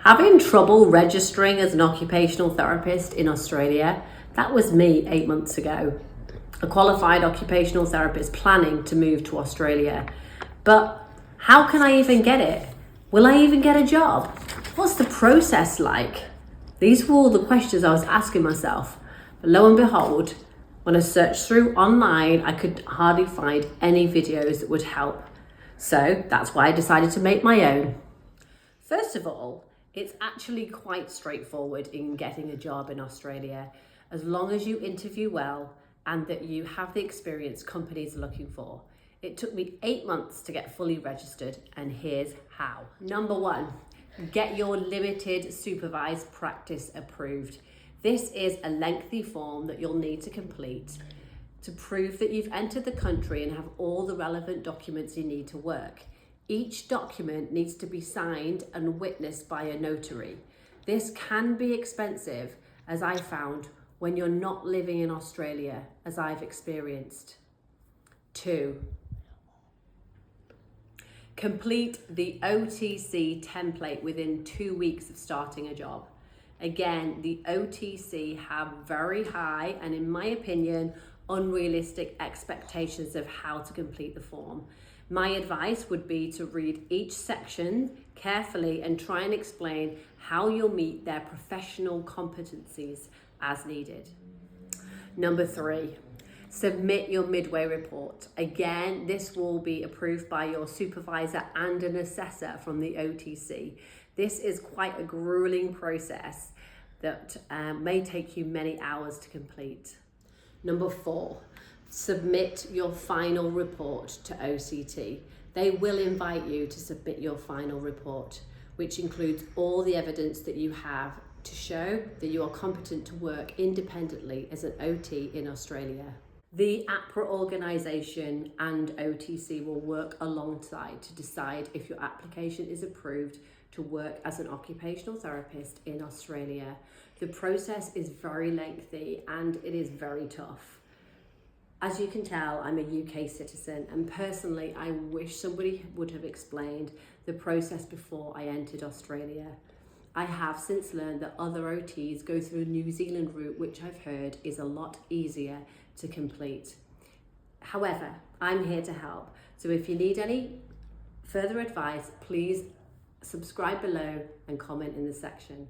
Having trouble registering as an occupational therapist in Australia, that was me 8 months ago. A qualified occupational therapist planning to move to Australia. But how can I even get it? Will I even get a job? What's the process like? These were all the questions I was asking myself. But lo and behold, when I searched through online, I could hardly find any videos that would help. So that's why I decided to make my own. First of all, it's actually quite straightforward in getting a job in Australia, as long as you interview well and that you have the experience companies are looking for. It took me 8 months to get fully registered, and here's how. Number 1, get your limited supervised practice approved. This is a lengthy form that you'll need to complete to prove that you've entered the country and have all the relevant documents you need to work. Each document needs to be signed and witnessed by a notary. This can be expensive, as I found, when you're not living in Australia, as I've experienced. 2, complete the OTC template within 2 weeks of starting a job. Again, the OTC have very high and, in my opinion, unrealistic expectations of how to complete the form. My advice would be to read each section carefully and try and explain how you'll meet their professional competencies as needed. Number 3, submit your midway report. Again, this will be approved by your supervisor and an assessor from the OTC. This is quite a grueling process that may take you many hours to complete. Number 4, submit your final report to OCT. They will invite you to submit your final report, which includes all the evidence that you have to show that you are competent to work independently as an OT in Australia. The AHPRA organisation and OTC will work alongside to decide if your application is approved to work as an occupational therapist in Australia. The process is very lengthy and it is very tough. As you can tell, I'm a UK citizen, and personally, I wish somebody would have explained the process before I entered Australia. I have since learned that other OTs go through the New Zealand route, which I've heard is a lot easier to complete. However, I'm here to help. So if you need any further advice, please subscribe below and comment in the section.